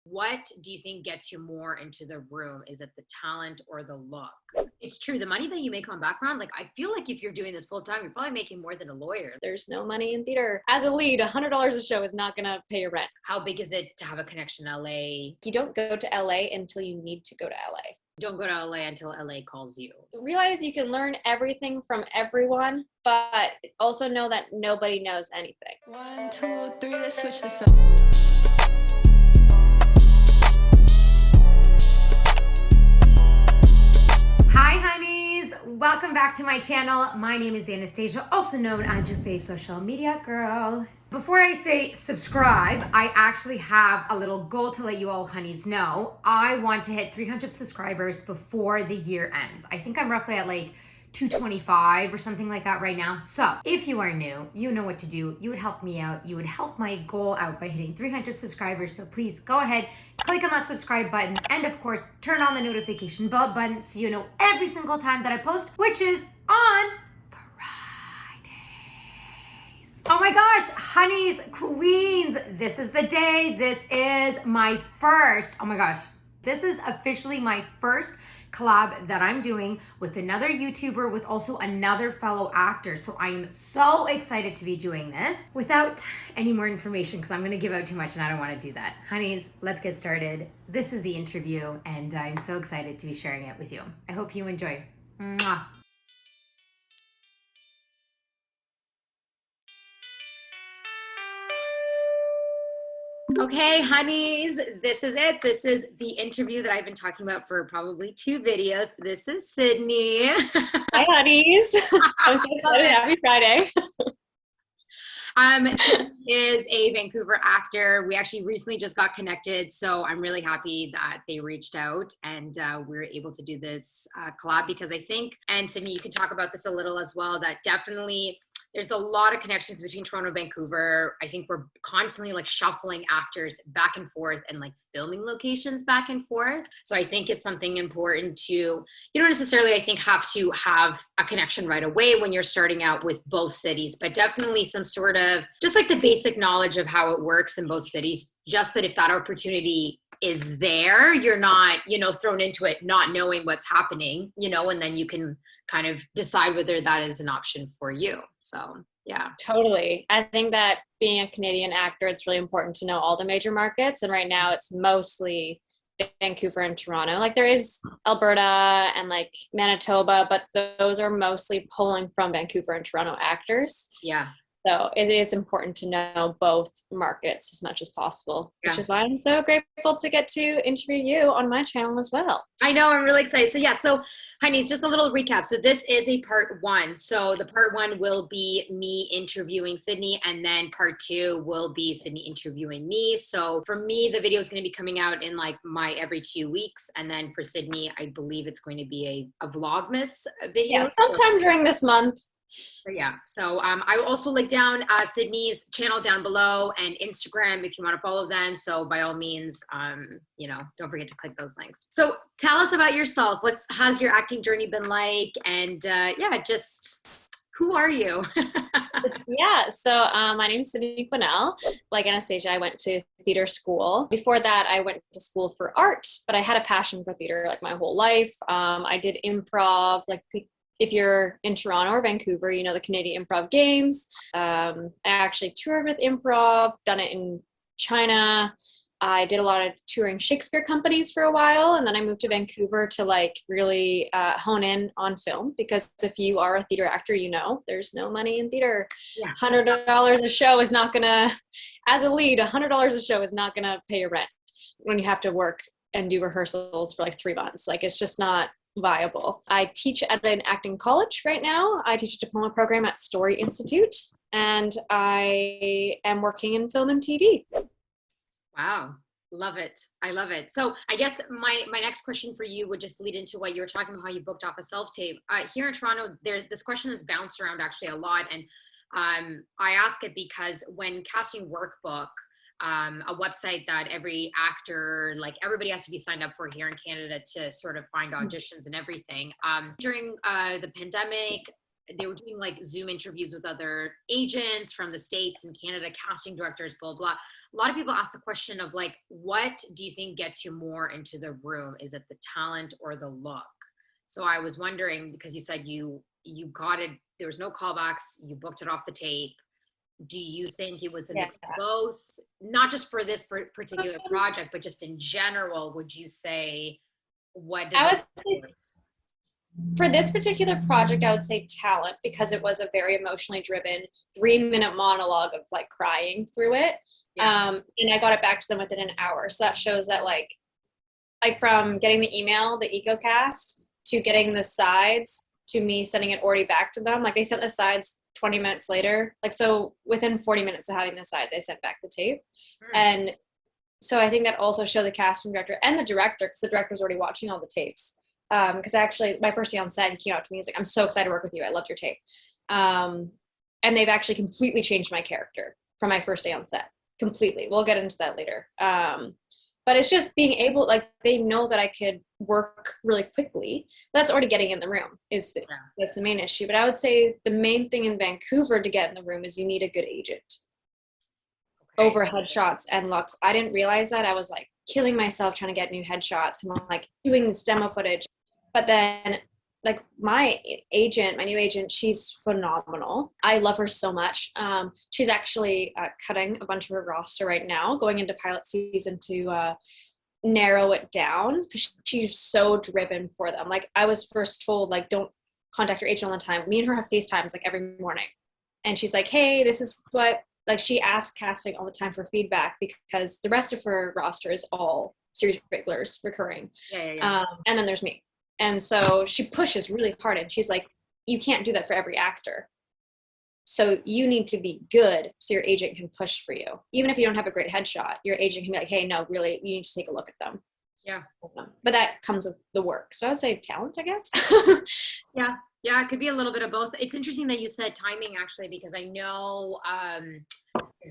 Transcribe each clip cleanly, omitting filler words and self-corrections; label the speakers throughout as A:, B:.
A: What do you think gets you more into the room? Is it the talent or the look? It's true. The money that you make on background, like I feel like if you're doing this full time, you're probably making more than a lawyer.
B: There's no money in theater. As a lead, $100 a show is not going to pay your rent.
A: How big is it to have a connection to LA?
B: You don't go to LA until you need to go to LA.
A: Don't go to LA until LA calls you.
B: Realize you can learn everything from everyone, but also know that nobody knows anything.
C: 1, 2, 3, let's switch this up.
D: Hi honeys, welcome back to my channel. My name is Anastasia, also known as your fave social media girl. Before I say subscribe, I actually have a little goal to let you all honeys know. I want to hit 300 subscribers before the year ends. I think I'm roughly at like 225 or something like that right now. So if you are new, you know what to do. You would help me out. You would help my goal out by hitting 300 subscribers. So please go ahead, click on that subscribe button, and of course, turn on the notification bell button so you know every single time that I post, which is on Fridays. Oh my gosh, honeys, queens, this is the day. This is my first, oh my gosh, this is officially my first collab that I'm doing with another YouTuber, with also another fellow actor. So I'm so excited to be doing this. Without any more information, because I'm gonna give out too much and I don't wanna do that. Honeys, let's get started. This is the interview and I'm so excited to be sharing it with you. I hope you enjoy. Mwah. Okay, honeys, this is it. This is the interview that I've been talking about for probably 2 videos. This is Sidney.
B: Hi, honeys. I'm so excited. Happy Friday.
A: Is a Vancouver actor. We actually recently just got connected, so I'm really happy that they reached out and we were able to do this collab, because I think, and Sidney, you can talk about this a little as well, that definitely there's a lot of connections between Toronto and Vancouver. I think we're constantly like shuffling actors back and forth and like filming locations back and forth. So I think it's something important to, you don't necessarily, I think, have to have a connection right away when you're starting out with both cities, but definitely some sort of, just like the basic knowledge of how it works in both cities, just that if that opportunity is there, you're not, thrown into it not knowing what's happening, and then you can kind of decide whether that is an option for you. So yeah.
B: Totally. I think that being a Canadian actor, it's really important to know all the major markets. And right now it's mostly Vancouver and Toronto. Like there is Alberta and like Manitoba, but those are mostly pulling from Vancouver and Toronto actors.
A: Yeah.
B: So it is important to know both markets as much as possible, which is why I'm so grateful to get to interview you on my channel as well.
A: I know, I'm really excited. So honeys, just a little recap. So this is a part 1. So the part 1 will be me interviewing Sidney, and then part 2 will be Sidney interviewing me. So for me, the video is going to be coming out in like my every 2 weeks. And then for Sidney, I believe it's going to be a Vlogmas video.
B: Yeah, sometime during this month.
A: So yeah, so I will also link down Sidney's channel down below and Instagram if you want to follow them. So by all means, don't forget to click those links. So tell us about yourself. How's your acting journey been like? And just who are you?
B: Yeah, so my name is Sidney Quesnelle. Like Anastasia, I went to theater school. Before that, I went to school for art, but I had a passion for theater like my whole life. I did improv, like if you're in Toronto or Vancouver, you know the Canadian Improv Games. I actually toured with improv, done it in China. I did a lot of touring Shakespeare companies for a while, and then I moved to Vancouver to like really hone in on film, because if you are a theater actor, there's no money in theater. Yeah. $100 a show is not gonna, as a lead, $100 a show is not gonna pay your rent when you have to work and do rehearsals for like 3 months. Like it's just not viable. I teach at an acting college right now. I teach a diploma program at Story Institute, and I am working in film and TV.
A: Wow. Love it. I love it. So I guess my next question for you would just lead into what you were talking about, how you booked off a self-tape. Here in Toronto, this question has bounced around actually a lot. And I ask it because when casting Workbook, a website that every actor, like everybody has to be signed up for here in Canada to sort of find auditions and everything. During the pandemic, they were doing like Zoom interviews with other agents from the States and Canada, casting directors, blah, blah. A lot of people ask the question of like, what do you think gets you more into the room? Is it the talent or the look? So I was wondering, because you said you got it, there was no callbacks, you booked it off the tape. Do you think it was a mix of both? Not just for this particular project, but just in general, would you say, what does it say?
B: For this particular project, I would say talent, because it was a very emotionally driven 3-minute monologue of like crying through it. Yeah. And I got it back to them within an hour. So that shows that like from getting the email, the EcoCast, to getting the sides, to me sending it already back to them. Like they sent the sides 20 minutes later. Like, so within 40 minutes of having the sides, I sent back the tape. And so I think that also showed the casting director and the director, because the director was already watching all the tapes. Because actually my first day on set, he came out to me, he's like, I'm so excited to work with you. I loved your tape. And they've actually completely changed my character from my first day on set. Completely. We'll get into that later. But it's just being able, like, they know that I could work really quickly. That's already getting in the room that's the main issue. But I would say the main thing in Vancouver to get in the room is you need a good agent. Okay. Over headshots and looks. I didn't realize that. I was like killing myself trying to get new headshots and like doing this demo footage. But then like my new agent, she's phenomenal. I love her so much. She's actually cutting a bunch of her roster right now, going into pilot season to narrow it down, because she's so driven for them. Like I was first told, like, don't contact your agent all the time. Me and her have FaceTimes like every morning. And she's like, hey, this is what, like she asks casting all the time for feedback, because the rest of her roster is all series regulars, recurring. Yeah. And then there's me. And so she pushes really hard, and she's like, you can't do that for every actor. So you need to be good so your agent can push for you. Even if you don't have a great headshot, your agent can be like, hey, no, really, you need to take a look at them.
A: Yeah.
B: But that comes with the work. So I would say talent, I guess.
A: Yeah, it could be a little bit of both. It's interesting that you said timing, actually, because I know I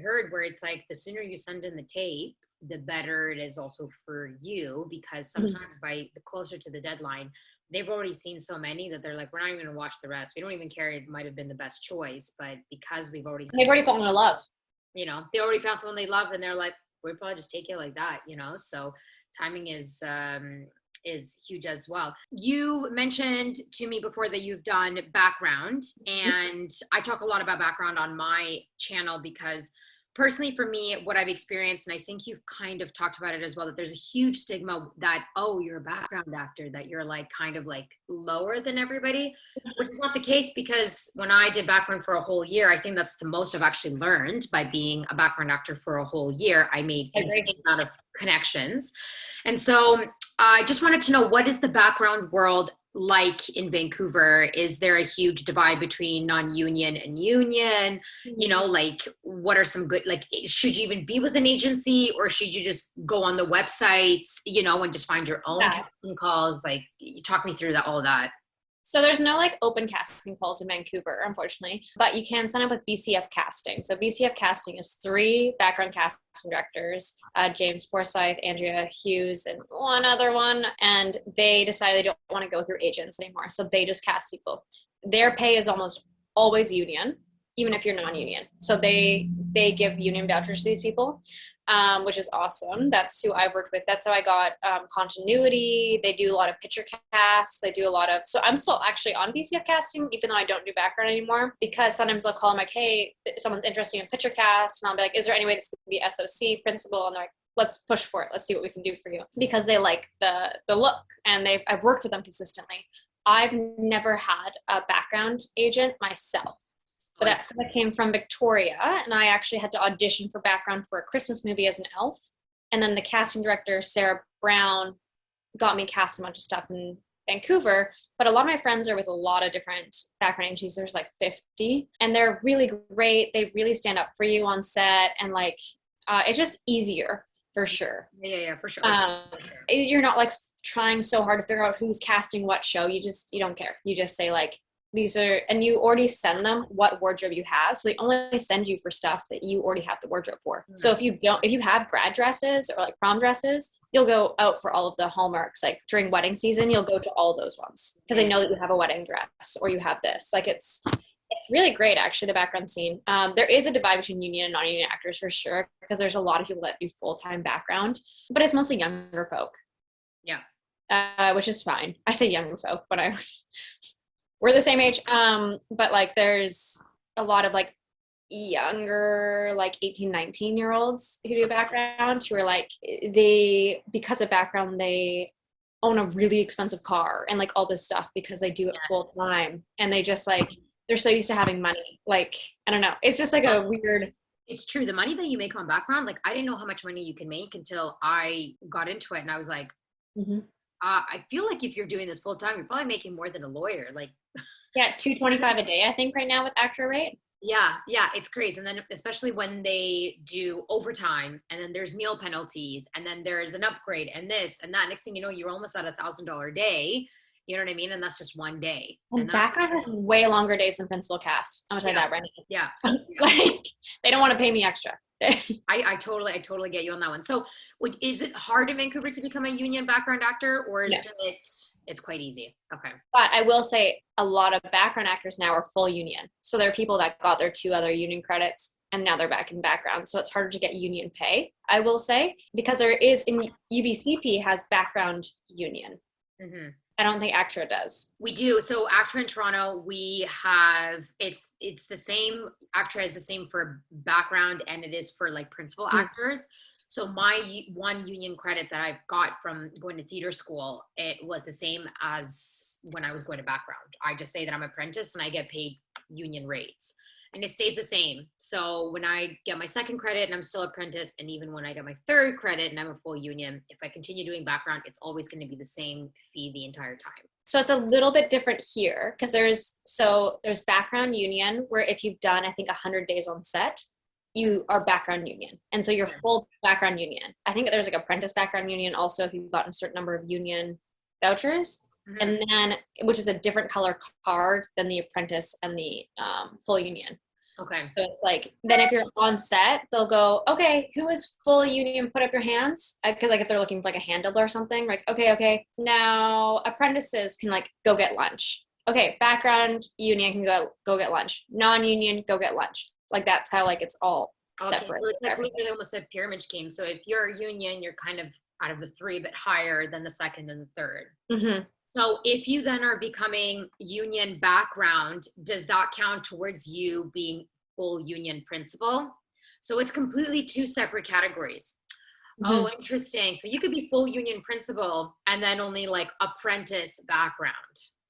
A: heard where it's like the sooner you send in the tape, the better it is also for you, because sometimes by the closer to the deadline, they've already seen so many that they're like, we're not even going to watch the rest. We don't even care. It might have been the best choice, but because we've already seen,
B: they've already fallen in love.
A: You know, they already found someone they love, and they're like, we'll probably just take it like that, you know? So timing is huge as well. You mentioned to me before that you've done background, and I talk a lot about background on my channel because personally, for me, what I've experienced, and I think you've kind of talked about it as well, that there's a huge stigma that, oh, you're a background actor, that you're like kind of like lower than everybody, which is not the case, because when I did background for a whole year, I think that's the most I've actually learned by being a background actor for a whole year. I made an insane amount of connections. And so I just wanted to know, what is the background world like in Vancouver? Is there a huge divide between non-union and union? You know, like what are some good, like, should you even be with an agency, or should you just go on the websites, you know, and just find your own casting calls? Like, you talk me through that, all that.
B: So there's no like open casting calls in Vancouver, unfortunately, but you can sign up with BCF Casting. So BCF Casting is 3 background casting directors, James Forsyth, Andrea Hughes, and one other one. And they decided they don't want to go through agents anymore. So they just cast people. Their pay is almost always union, even if you're non-union. So they give union vouchers to these people, which is awesome. That's who I worked with. That's how I got continuity. They do a lot of picture casts. They do a lot of, so I'm still actually on BCF Casting, even though I don't do background anymore, because sometimes they'll call them like, hey, someone's interested in picture cast. And I'll be like, is there any way this could be SOC principal? And they're like, let's push for it. Let's see what we can do for you, because they like the look, and I've worked with them consistently. I've never had a background agent myself. But that's because I came from Victoria, and I actually had to audition for background for a Christmas movie as an elf. And then the casting director, Sarah Brown, got me cast a bunch of stuff in Vancouver. But a lot of my friends are with a lot of different background agencies. There's like 50, and they're really great. They really stand up for you on set, and like it's just easier for sure.
A: Yeah, for sure.
B: You're not like trying so hard to figure out who's casting what show. You don't care. You just say like, these are, and you already send them what wardrobe you have. So they only send you for stuff that you already have the wardrobe for. So if you have grad dresses or like prom dresses, you'll go out for all of the hallmarks. Like during wedding season, you'll go to all those ones because they know that you have a wedding dress or you have this. Like it's really great, actually, the background scene. There is a divide between union and non-union actors for sure, because there's a lot of people that do full-time background, but it's mostly younger folk.
A: Yeah.
B: Which is fine. I say younger folk, but we're the same age. But like there's a lot of like younger, like 18, 19-year-olds who do background who are like, because of background, they own a really expensive car and like all this stuff because they do it full time. And they just like, they're so used to having money. Like, I don't know. It's just like a weird.
A: It's true. The money that you make on background, like I didn't know how much money you can make until I got into it. And I was like, I feel like if you're doing this full time, you're probably making more than a lawyer. Like,
B: yeah, $225 a day, I think right now with Actra rate.
A: Yeah, it's crazy. And then especially when they do overtime and then there's meal penalties and then there's an upgrade and this and that. Next thing you know, you're almost at $1,000 a day. You know what I mean? And that's just one day.
B: And background has way longer days than principal cast. I'm gonna tell you that right now.
A: Yeah.
B: Like they don't want to pay me extra.
A: I totally get you on that one. So is it hard in Vancouver to become a union background actor, or is it's quite easy? Okay.
B: But I will say a lot of background actors now are full union. So there are people that got their 2 other union credits and now they're back in background. So it's harder to get union pay, I will say, because there is in UBCP has background union.
A: Mm-hmm.
B: I don't think Actra does.
A: We do. So Actra in Toronto, we have, it's the same, Actra is the same for background and it is for like principal actors. So my one union credit that I've got from going to theater school, it was the same as when I was going to background. I just say that I'm apprentice and I get paid union rates. And it stays the same. So when I get my second credit and I'm still apprentice, and even when I get my third credit and I'm a full union, if I continue doing background, it's always going to be the same fee the entire time.
B: So it's a little bit different here because there's background union where if you've done, I think 100 days on set, you are background union. And so you're full background union. I think there's like apprentice background union also if you've gotten a certain number of union vouchers. Mm-hmm. And then, which is a different color card than the apprentice and the full union.
A: Okay.
B: So it's like, then if you're on set, they'll go, okay, who is full union? Put up your hands. Because like if they're looking for like a handler or something, like, okay. Now apprentices can like go get lunch. Okay, background union can go get lunch. Non-union, go get lunch. Like that's how like it's all separate.
A: So it's like literally almost a pyramid scheme. So if you're a union, you're kind of out of the 3, but higher than the second and the third.
B: Mm-hmm.
A: So if you then are becoming union background, does that count towards you being full union principal? So it's completely 2 separate categories. Mm-hmm. Oh, interesting. So you could be full union principal and then only like apprentice background.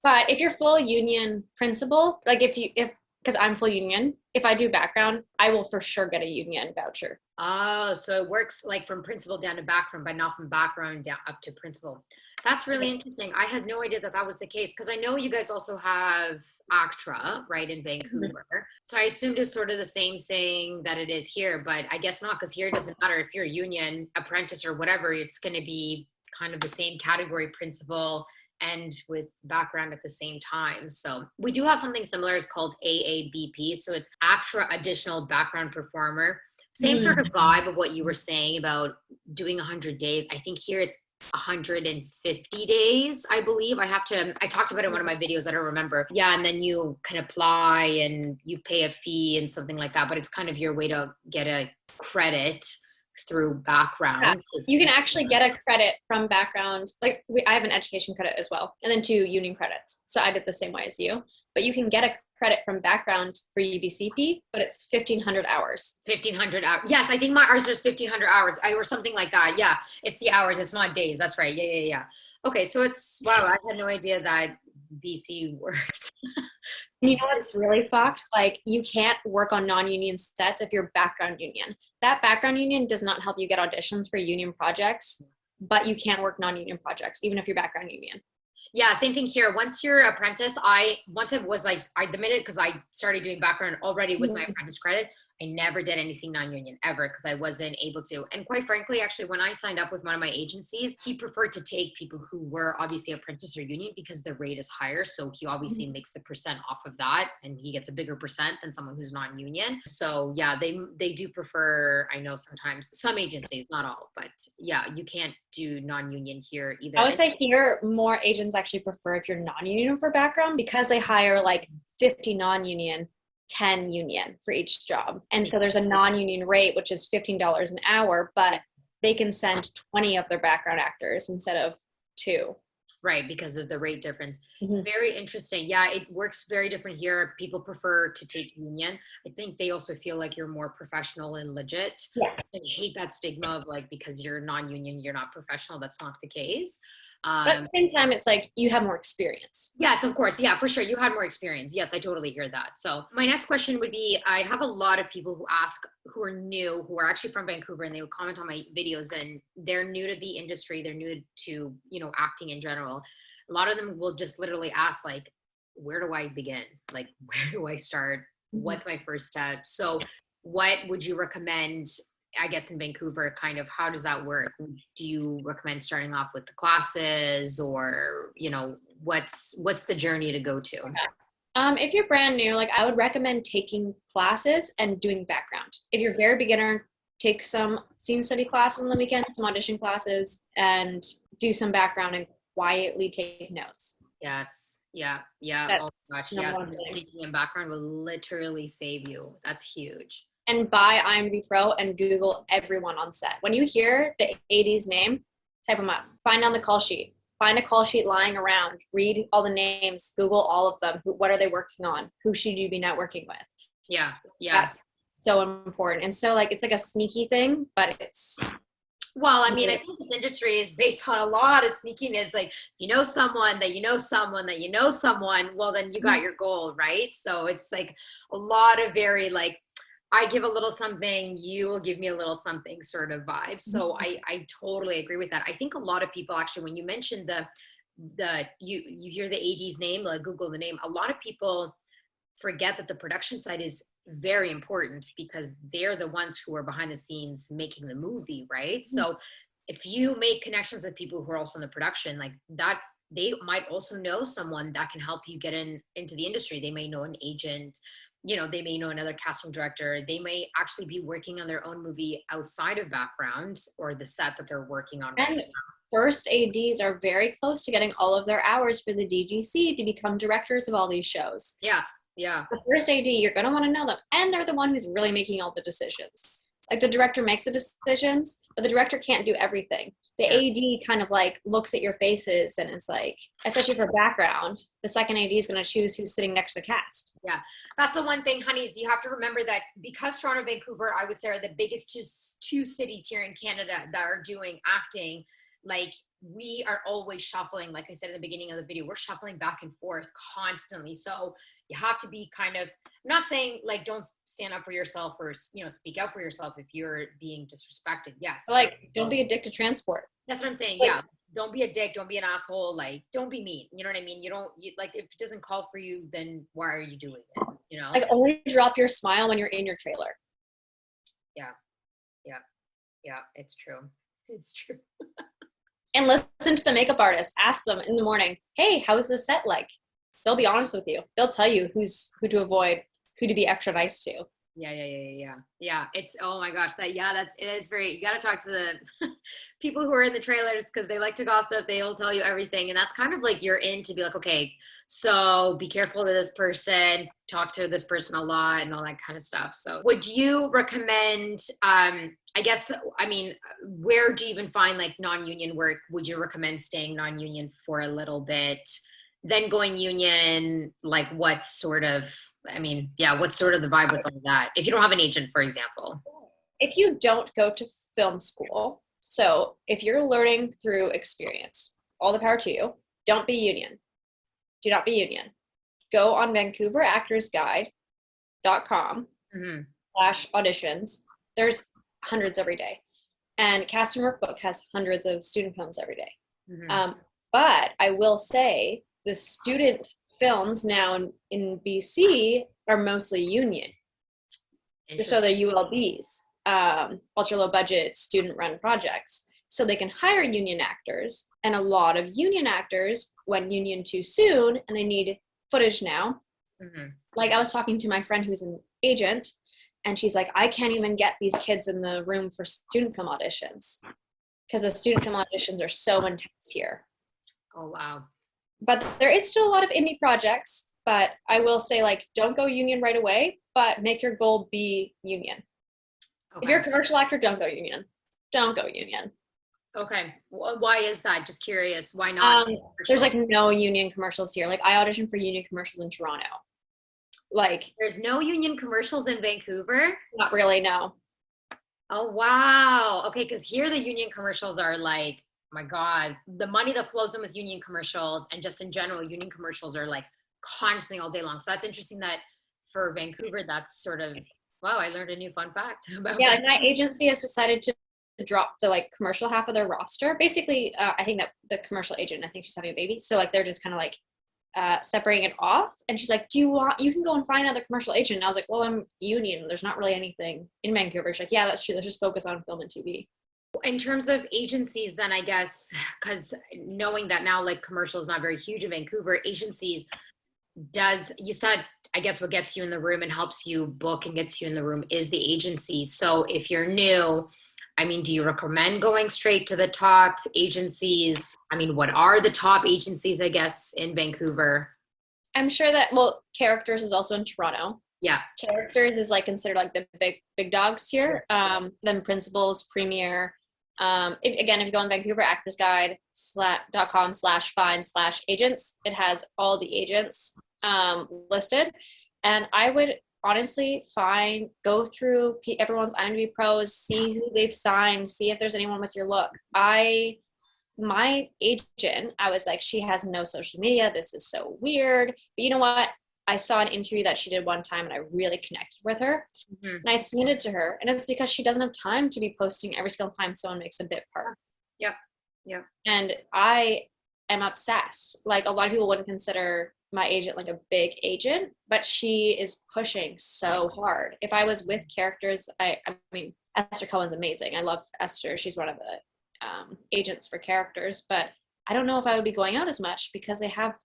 B: But if you're full union principal, like because I'm full union, if I do background, I will for sure get a union voucher.
A: Oh, so it works like from principal down to background, but not from background down up to principal. That's really interesting. I had no idea that was the case because I know you guys also have Actra, right, in Vancouver. Mm-hmm. So I assumed it's sort of the same thing that it is here, but I guess not because here it doesn't matter if you're a union, apprentice or whatever, it's going to be kind of the same category principal and with background at the same time. So we do have something similar. It's called AABP. So it's Actra Additional Background Performer. Same sort of vibe of what you were saying about doing 100 days. I think here it's 150 days, I believe. I talked about it in one of my videos. I don't remember. Yeah. And then you can apply and you pay a fee and something like that. But it's kind of your way to get a credit through background.
B: Yeah. You can actually get a credit from background. Like I have an education credit as well. And then 2 union credits. So I did the same way as you. But you can get a credit from background for UBCP, but it's 1,500 hours.
A: 1,500 hours. Yes, I think ours is 1,500 hours or something like that. Yeah, it's the hours. It's not days. That's right. Yeah. Okay, so wow, I had no idea that BC worked.
B: You know what's really fucked? Like you can't work on non-union sets if you're background union. That background union does not help you get auditions for union projects, but you can't work non-union projects, even if you're background union.
A: Yeah, same thing here. Once you're apprentice, the minute, because I started doing background already with my apprentice credit, I never did anything non-union ever because I wasn't able to. And quite frankly, actually, when I signed up with one of my agencies, he preferred to take people who were obviously apprentice or union because the rate is higher. So he obviously makes the percent off of that, and he gets a bigger percent than someone who's non-union. So yeah, they do prefer, I know sometimes some agencies, not all, but yeah, you can't do non-union here either.
B: I would say here more agents actually prefer if you're non-union for background because they hire like 50 non-union, 10 union for each job. And so there's a non-union rate, which is $15 an hour, but they can send 20 of their background actors instead of 2.
A: Right, because of the rate difference. Very interesting. Yeah, it works very different here. People prefer to take union. I think they also feel like you're more professional and legit.
B: Yeah.
A: I hate that stigma of like, because you're non-union, you're not professional. That's not the case.
B: But at the same time, it's like you have more experience.
A: Yes, of course. Yeah, for sure. You had more experience. Yes, I totally hear that. So my next question would be, I have a lot of people who ask, who are new, who are actually from Vancouver, and they would comment on my videos, and they're new to the industry. They're new to, you know, acting in general. A lot of them will just literally ask like, where do I begin? Like, where do I start? What's my first step? So what would you recommend, I guess, in Vancouver? Kind of, how does that work? Do you recommend starting off with the classes, or, you know, what's the journey to go to?
B: If you're brand new, like I would recommend taking classes and doing background. If you're a very beginner, take some scene study class on the weekend, some audition classes, and do some background and quietly take notes.
A: Yes. Yeah. Yeah.
B: That's
A: oh gosh. Yeah. Taking in background will literally save you. That's huge.
B: And buy IMDb Pro and Google everyone on set. When you hear the AD's name, type them up. Find on the call sheet. Find a call sheet lying around. Read all the names. Google all of them. What are they working on? Who should you be networking with?
A: Yeah. Yeah.
B: That's so important. And so like, it's like a sneaky thing, but it's...
A: Well, I mean, I think this industry is based on a lot of sneakiness. Like, you know, someone that you know someone that you know someone, well, then you got your goal, right? So it's like a lot of very like, I give a little something, you will give me a little something sort of vibe. So I totally agree with that. I think a lot of people actually, when you mentioned you hear the AD's name, like Google the name, a lot of people forget that the production side is very important because they're the ones who are behind the scenes making the movie, right? So if you make connections with people who are also in the production, like that, they might also know someone that can help you get into the industry. They may know an agent, you know, they may know another casting director. They may actually be working on their own movie outside of background or the set that they're working on right now.
B: First ADs are very close to getting all of their hours for the DGC to become directors of all these shows.
A: Yeah. Yeah.
B: The first AD, you're going to want to know them. And they're the one who's really making all the decisions. Like the director makes the decisions, but the director can't do everything. The AD kind of like looks at your faces and it's like, especially for background, the second AD is going to choose who's sitting next to cast.
A: Yeah. That's the one thing, honeys, you have to remember that because Toronto and Vancouver, I would say, are the biggest two cities here in Canada that are doing acting, like we are always shuffling. Like I said in the beginning of the video, we're shuffling back and forth constantly. So you have to be kind of, I'm not saying like don't stand up for yourself or, you know, speak out for yourself if you're being disrespected. Yes.
B: Like, don't be a dick to transport.
A: That's what I'm saying.
B: Like,
A: yeah. Don't be a dick. Don't be an asshole. Like, don't be mean. You know what I mean? Like, if it doesn't call for you, then why are you doing it? You know?
B: Like, only drop your smile when you're in your trailer.
A: Yeah. Yeah. Yeah. It's true. It's true.
B: And listen to the makeup artist. Ask them in the morning, hey, how is the set like? They'll be honest with you. They'll tell you who to avoid, who to be extra nice to.
A: Yeah. It's, oh my gosh, it is very, you got to talk to the people who are in the trailers because they like to gossip. They'll tell you everything. And that's kind of like you're in to be like, okay, so be careful of this person, talk to this person a lot and all that kind of stuff. So would you recommend, where do you even find like non-union work? Would you recommend staying non-union for a little bit, then going union? Like what's sort of the vibe with all that? If you don't have an agent, for example.
B: If you don't go to film school, so if you're learning through experience, all the power to you. Don't be union. Do not be union. Go on VancouverActorsGuide.com /auditions. There's hundreds every day. And Casting Workbook has hundreds of student films every day. But I will say the student films now in BC are mostly union. So they're ULBs, ultra low budget student run projects. So they can hire union actors, and a lot of union actors went union too soon and they need footage now. Like I was talking to my friend who's an agent, and she's like, I can't even get these kids in the room for student film auditions because the student film auditions are so intense here.
A: Oh, wow.
B: But there is still a lot of indie projects, but I will say, like, don't go union right away, but make your goal be union. Okay. If you're a commercial actor, don't go union. Don't go union.
A: Okay. Why is that? Just curious. Why not?
B: There's like no union commercials here. Like I auditioned for union commercials in Toronto. Like
A: there's no union commercials in Vancouver?
B: Not really, no.
A: Oh, wow. Okay, because here the union commercials are like, oh my God, the money that flows in with union commercials and just in general, union commercials are like constantly all day long. So that's interesting that for Vancouver, that's sort of, wow, I learned a new fun fact about
B: like my agency has decided to drop the like commercial half of their roster. Basically, I think that the commercial agent, I think she's having a baby. So like they're just kind of like separating it off. And she's like, you can go and find another commercial agent. And I was like, well, I'm union. There's not really anything in Vancouver. She's like, yeah, that's true. Let's just focus on film and TV.
A: In terms of agencies, then I guess, because knowing that now like commercial is not very huge in Vancouver, agencies you said, I guess what gets you in the room and helps you book and gets you in the room is the agency. So if you're new, I mean, do you recommend going straight to the top agencies? I mean, what are the top agencies, I guess, in Vancouver?
B: I'm sure that, Characters is also in Toronto.
A: Yeah.
B: Characters is like considered like the big dogs here. Then Principals, Premier. If you go on Vancouver Actors Guide.com/find/agents, it has all the agents listed. And I would honestly go through everyone's IMDb pros, see who they've signed, see if there's anyone with your look. My agent, I was like, she has no social media. This is so weird. But you know what? I saw an interview that she did one time and I really connected with her. And I submitted to her. And it's because she doesn't have time to be posting every single time someone makes a bit part.
A: Yep.
B: And I am obsessed. Like a lot of people wouldn't consider my agent like a big agent, but she is pushing so hard. If I was with Characters, I mean, Esther Cohen's amazing. I love Esther. She's one of the agents for Characters, but I don't know if I would be going out as much because they have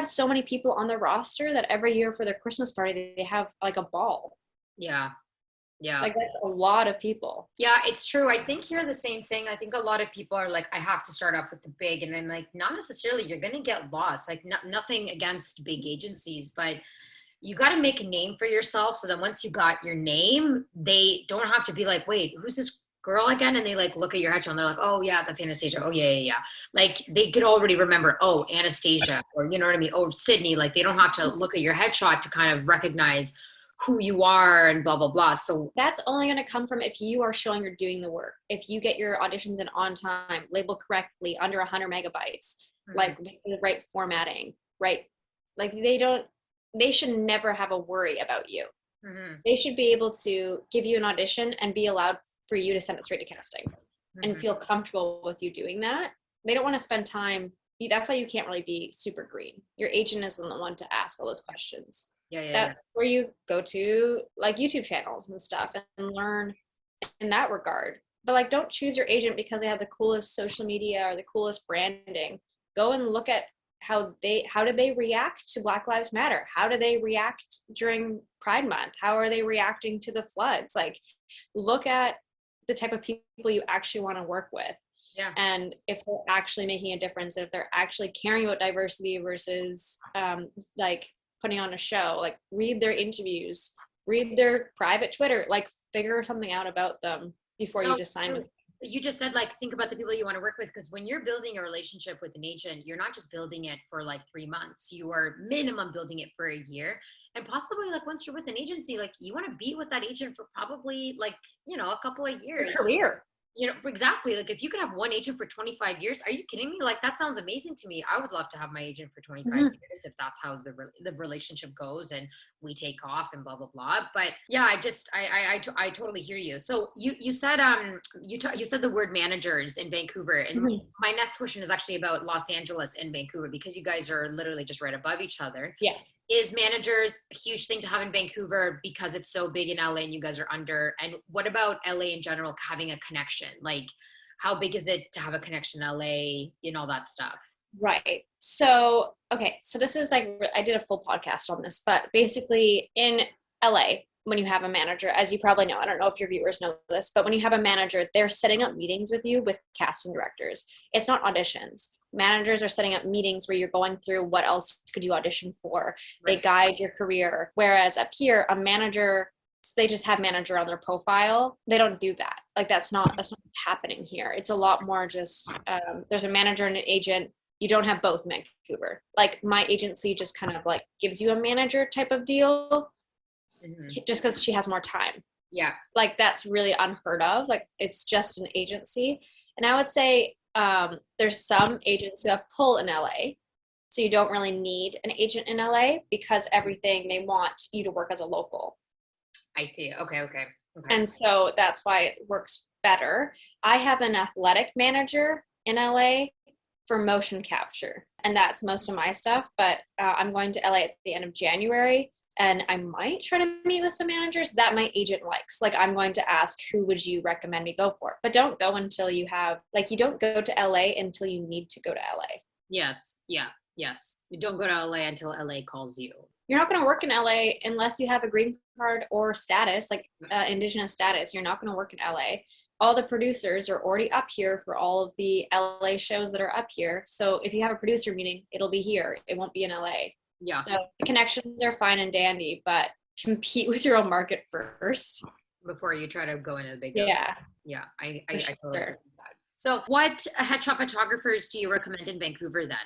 B: so many people on their roster that every year for their Christmas party, they have like a ball.
A: Yeah.
B: Like that's a lot of people.
A: Yeah, it's true. I think here the same thing. I think a lot of people are like, I have to start off with the big, and I'm like, not necessarily. You're going to get lost. Like nothing against big agencies, but you got to make a name for yourself. So then once you got your name, they don't have to be like, wait, who's this girl again? And they like look at your headshot and they're like, oh yeah, that's Anastasia. Oh yeah. Like they could already remember, oh, Anastasia, or you know what I mean? Oh, Sidney. Like they don't have to look at your headshot to kind of recognize who you are and blah, blah, blah. So
B: that's only going to come from if you are showing you're doing the work. If you get your auditions in on time, labeled correctly, under 100 megabytes, like with the right formatting, right? Like they should never have a worry about you. They should be able to give you an audition and be allowed for you to send it straight to casting and feel comfortable with you doing that. They don't want to spend time. That's why you can't really be super green. Your agent isn't the one to ask all those questions. That's where you go to like YouTube channels and stuff and learn in that regard. But like, don't choose your agent because they have the coolest social media or the coolest branding. Go and look at how did they react to Black Lives Matter? How do they react during Pride Month? How are they reacting to the floods? Like, look at the type of people you actually want to work with.
A: Yeah.
B: And if they're actually making a difference, if they're actually caring about diversity versus like putting on a show, like read their interviews, read their private Twitter, like figure something out about them before you just sign with them.
A: You just said like think about the people you want to work with, because when you're building a relationship with an agent, you're not just building it for like 3 months. You are minimum building it for a year, and possibly like once you're with an agency, like you want to be with that agent for probably like, you know, a couple of years.
B: Your career.
A: exactly. Like if you could have one agent for 25 years, are you kidding me? Like that sounds amazing to me. I would love to have my agent for 25 years if that's how the relationship goes and we take off and blah blah blah. But yeah, I totally hear you. So you said you said the word managers in Vancouver, and my next question is actually about Los Angeles and Vancouver because you guys are literally just right above each other.
B: Yes.
A: Is managers a huge thing to have in Vancouver because it's so big in LA and you guys are under? And what about LA in general having a connection? Like how big is it to have a connection in LA and all that stuff?
B: Right. So, okay. So this is like, I did a full podcast on this, but basically in LA, when you have a manager, as you probably know, I don't know if your viewers know this, but when you have a manager, they're setting up meetings with you with casting directors. It's not auditions. Managers are setting up meetings where you're going through what else could you audition for. Right. They guide your career. Whereas up here, a manager, they just have manager on their profile. They don't do that. Like that's not what's happening here. It's a lot more just, there's a manager and an agent. You don't have both in Vancouver. Like my agency just kind of like gives you a manager type of deal just because she has more time.
A: Yeah.
B: Like that's really unheard of. Like it's just an agency. And I would say there's some agents who have pull in LA. So you don't really need an agent in LA because everything they want you to work as a local.
A: I see. Okay.
B: And so that's why it works better. I have an athletic manager in LA for motion capture, and that's most of my stuff. But I'm going to LA at the end of January, and I might try to meet with some managers that my agent likes. Like I'm going to ask, who would you recommend me go for? But don't go until you have, like, you don't go to LA until you need to go to LA.
A: Yes. Yeah. Yes. You don't go to LA until LA calls you.
B: You're not going to work in LA unless you have a green card or status, like Indigenous status. You're not going to work in LA. All the producers are already up here for all of the LA shows that are up here. So if you have a producer meeting, it'll be here. It won't be in LA.
A: Yeah.
B: So the connections are fine and dandy, but compete with your own market first
A: before you try to go into the big.
B: Yeah.
A: Yeah. I totally agree with that. So what headshot photographers do you recommend in Vancouver then?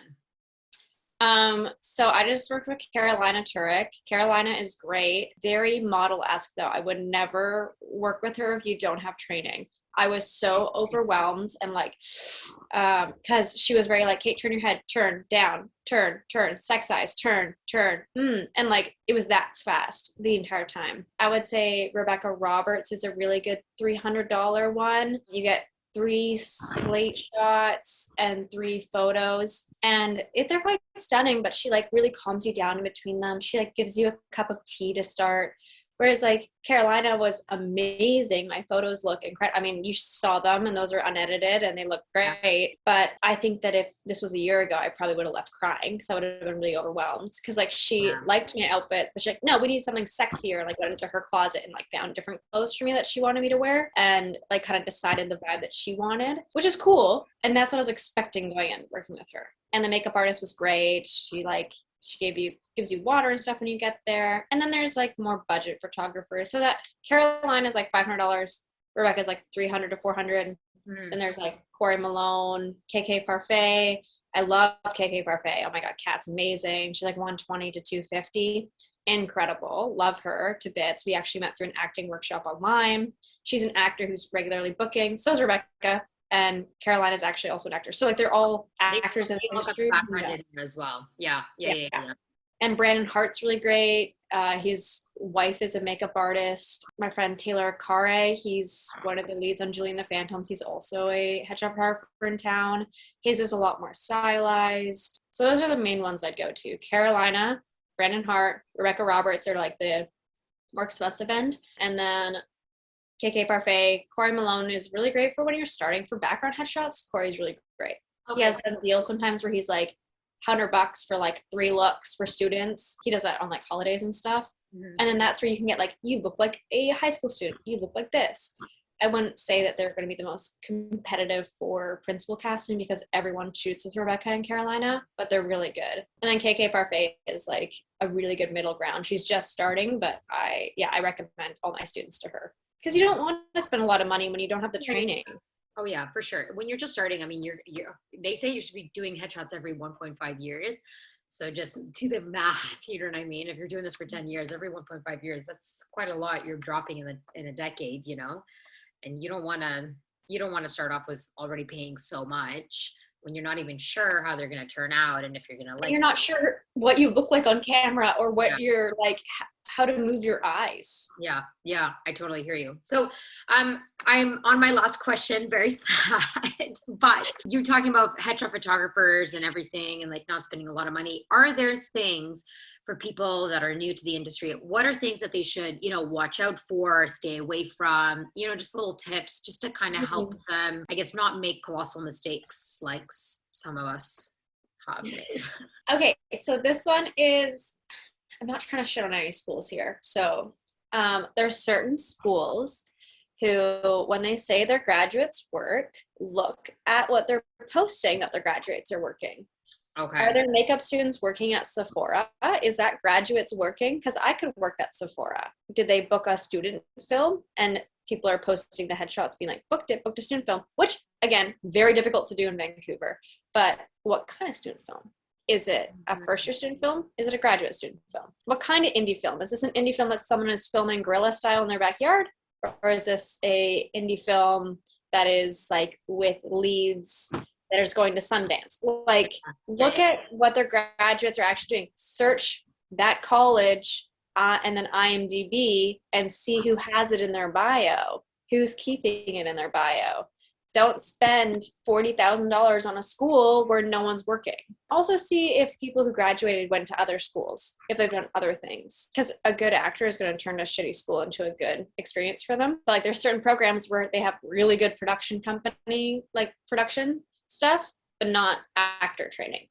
B: So I just worked with Carolina Turek. Carolina is great. Very model-esque though. I would never work with her if you don't have training. I was so overwhelmed and like, cause she was very like, Kate, turn your head, turn, down, turn, sex eyes, turn. And like, it was that fast the entire time. I would say Rebecca Roberts is a really good $300 one. You get 3 slate shots and 3 photos, and they're quite stunning, but she like really calms you down in between them. She like gives you a cup of tea to start. Whereas like Carolina was amazing. My photos look incredible. I mean, you saw them and those are unedited and they look great. But I think that if this was a year ago, I probably would have left crying because I would have been really overwhelmed. Because like she liked my outfits, but she's like, no, we need something sexier. Like went into her closet and like found different clothes for me that she wanted me to wear and like kind of decided the vibe that she wanted, which is cool. And that's what I was expecting going in working with her. And the makeup artist was great. She gives you water and stuff when you get there. And then there's like more budget photographers. So that Carolina is like $500. Rebecca's like $300 to $400. And there's like Corey Malone, KK Parfait. I love KK Parfait. Oh my God, Kat's amazing. She's like $120 to $250. Incredible. Love her to bits. We actually met through an acting workshop online. She's an actor who's regularly booking. So is Rebecca. And Carolina is actually also an actor. So like they're all actors in the industry.
A: In as well. Yeah.
B: And Brandon Hart's really great. His wife is a makeup artist. My friend Taylor Akare, he's one of the leads on Julie and the Phantoms. He's also a headshot photographer in town. His is a lot more stylized. So those are the main ones I'd go to. Carolina, Brandon Hart, Rebecca Roberts are like the more expensive end. And then KK Parfait, Corey Malone is really great for when you're starting for background headshots. Corey's really great. Okay. He has some deals sometimes where he's like $100 for like 3 looks for students. He does that on like holidays and stuff. And then that's where you can get like, you look like a high school student. You look like this. I wouldn't say that they're going to be the most competitive for principal casting because everyone shoots with Rebecca and Carolina, but they're really good. And then KK Parfait is like a really good middle ground. She's just starting, but I recommend all my students to her. Because you don't want to spend a lot of money when you don't have the training.
A: Oh yeah, for sure. When you're just starting, I mean, they say you should be doing headshots every 1.5 years. So just do the math, you know what I mean? If you're doing this for 10 years, every 1.5 years, that's quite a lot you're dropping in a decade, you know? And you don't want to you don't want to start off with already paying so much when you're not even sure how they're going to turn out, and if you're going to like,
B: you're not sure what you look like on camera or what
A: Yeah.
B: you're like, how to move your eyes.
A: Yeah, I totally hear you. So I'm on my last question, very sad, but you're talking about headshot photographers and everything and like not spending a lot of money. Are there things for people that are new to the industry? What are things that they should, watch out for, stay away from, just little tips just to kind of help them, I guess, not make colossal mistakes like some of us have made?
B: Okay, so this one is, I'm not trying to shit on any schools here. So there's certain schools who, when they say their graduates work, look at what they're posting that their graduates are working.
A: Okay.
B: Are there makeup students working at Sephora? Is that graduates working? Because I could work at Sephora. Did they book a student film? And people are posting the headshots being like, booked a student film, which again, very difficult to do in Vancouver. But what kind of student film? Is it a first year student film? Is it a graduate student film? What kind of indie film? Is this an indie film that someone is filming guerrilla style in their backyard? Or is this a indie film that is like with leads that is going to Sundance? Like, look at what their graduates are actually doing. Search that college and then IMDb and see who has it in their bio, who's keeping it in their bio. Don't spend $40,000 on a school where no one's working. Also see if people who graduated went to other schools, if they've done other things. Because a good actor is going to turn a shitty school into a good experience for them. But like there's certain programs where they have really good production company, like production stuff, but not actor training.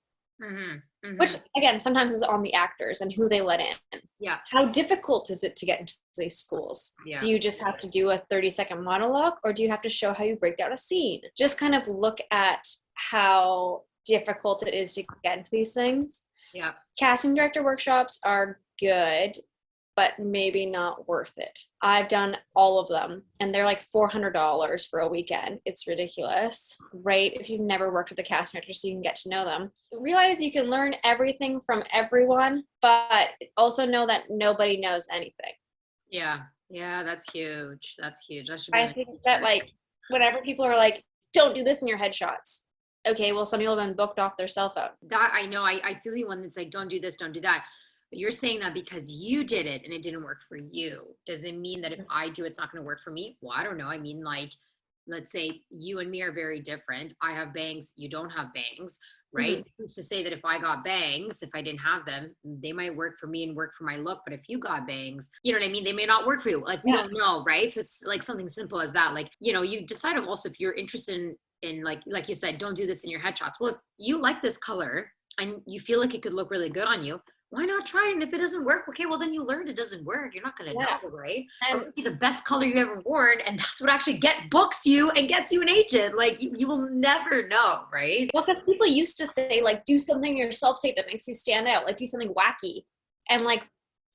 B: Which again, sometimes is on the actors and who they let in.
A: Yeah.
B: How difficult is it to get into these schools?
A: Yeah.
B: Do you just have to do a 30-second monologue, or do you have to show how you break down a scene? Just kind of look at how difficult it is to get into these things.
A: Yeah.
B: Casting director workshops are good, but maybe not worth it. I've done all of them and they're like $400 for a weekend. It's ridiculous, right? If you've never worked with a casting director so you can get to know them. Realize you can learn everything from everyone, but also know that nobody knows anything.
A: Yeah, that's huge. That's huge. That should
B: I think that like whenever people are like, don't do this in your headshots. Okay, well, some people have been booked off their cell phone.
A: That I know. I feel the one that's like, don't do this, don't do that. But you're saying that because you did it and it didn't work for you. Does it mean that if I do, it's not going to work for me? Well, I don't know. I mean, like, let's say you and me are very different. I have bangs. You don't have bangs, right? Who's to say that if I got bangs, if I didn't have them, they might work for me and work for my look. But if you got bangs, you know what I mean? They may not work for you. Like, we don't know, right? So it's like something simple as that. Like, you decide also if you're interested in like you said, don't do this in your headshots. Well, if you like this color and you feel like it could look really good on you, why not try it? And if it doesn't work, okay, well then you learned it doesn't work. You're not going to know, right? Or it could be the best color you ever worn, and that's what actually books you and gets you an agent. Like you will never know, right?
B: Well, because people used to say like, do something in your self-tape that makes you stand out, like do something wacky, and like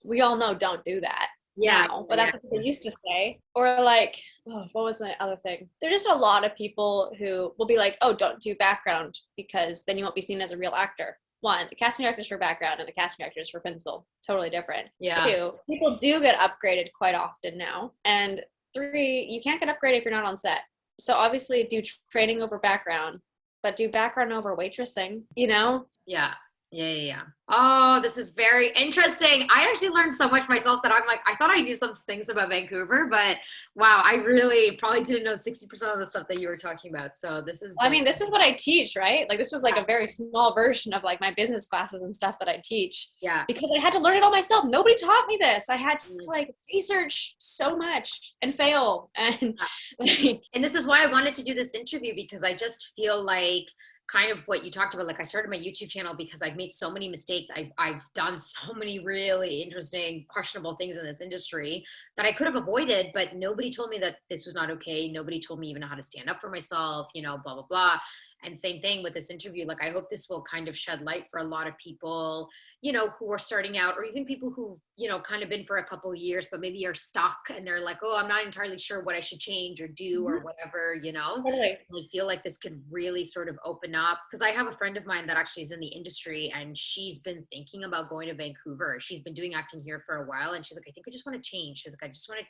B: we all know, don't do that.
A: Yeah,
B: now, but that's what they used to say. Or like, what was the other thing? There's just a lot of people who will be like, oh, don't do background because then you won't be seen as a real actor. One, the casting directors for background and the casting directors for principal, totally different.
A: Yeah.
B: Two, people do get upgraded quite often now. And three, you can't get upgraded if you're not on set. So obviously do training over background, but do background over waitressing,
A: Yeah. Oh, this is very interesting. I actually learned so much myself that I'm like, I thought I knew some things about Vancouver, but wow, I really probably didn't know 60% of the stuff that you were talking about. So this is,
B: this is what I teach, right? Like this was like a very small version of like my business classes and stuff that I teach.
A: Yeah.
B: Because I had to learn it all myself. Nobody taught me this. I had to like research so much and fail. And
A: and this is why I wanted to do this interview, because I just feel like kind of what you talked about, like I started my YouTube channel because I've made so many mistakes. I've done so many really interesting, questionable things in this industry that I could have avoided, but nobody told me that this was not okay. Nobody told me even how to stand up for myself, blah, blah, blah. And same thing with this interview. Like, I hope this will kind of shed light for a lot of people, who are starting out, or even people who you know, kind of been for a couple of years, but maybe are stuck and they're like, oh, I'm not entirely sure what I should change or do or whatever, you know.
B: Totally.
A: I feel like this could really sort of open up, because I have a friend of mine that actually is in the industry and she's been thinking about going to Vancouver. She's been doing acting here for a while and she's like, I think I just want to change. She's like, I just want a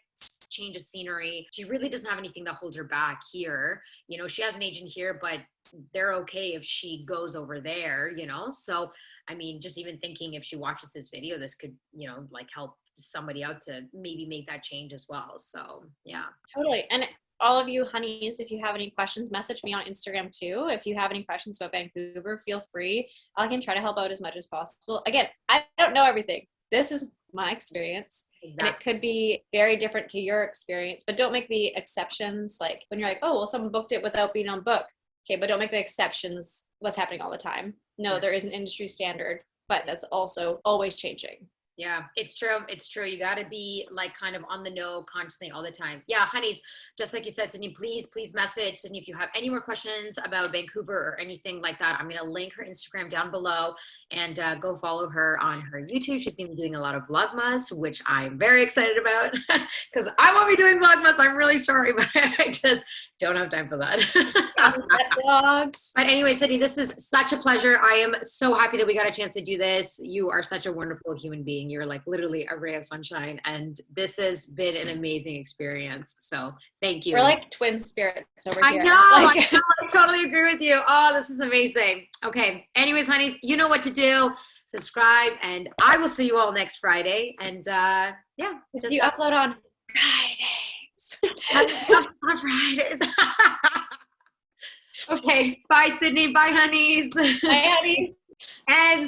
A: change of scenery. She really doesn't have anything that holds her back here. You know, she has an agent here, but they're okay if she goes over there, you know. So I mean, just even thinking if she watches this video, this could, you know, like help somebody out to maybe make that change as well. So yeah.
B: Totally. And all of you honeys, if you have any questions, message me on Instagram too. If you have any questions about Vancouver, feel free. I can try to help out as much as possible. Again, I don't know everything. This is my experience. Exactly. And it could be very different to your experience, but don't make the exceptions. Like when you're like, oh, well, someone booked it without being on book. Okay, but don't make the exceptions what's happening all the time. No, there is an industry standard, but that's also always changing.
A: Yeah, it's true. It's true. You got to be like kind of on the know constantly all the time. Yeah, honeys, just like you said, Sidney, please message Sidney if you have any more questions about Vancouver or anything like that. I'm going to link her Instagram down below and go follow her on her YouTube. She's going to be doing a lot of Vlogmas, which I'm very excited about because I won't be doing Vlogmas. I'm really sorry, but I just don't have time for that. But anyway, Sidney, this is such a pleasure. I am so happy that we got a chance to do this. You are such a wonderful human being. You're like literally a ray of sunshine. And this has been an amazing experience. So thank you.
B: We're like twin spirits over here.
A: I know, I totally agree with you. Oh, this is amazing. Okay. Anyways, honeys, you know what to do. Subscribe and I will see you all next Friday. And yeah.
B: Do you upload on Fridays?
A: On Fridays. Okay. Bye, Sidney. Bye, honeys.
B: Bye, honey.
A: And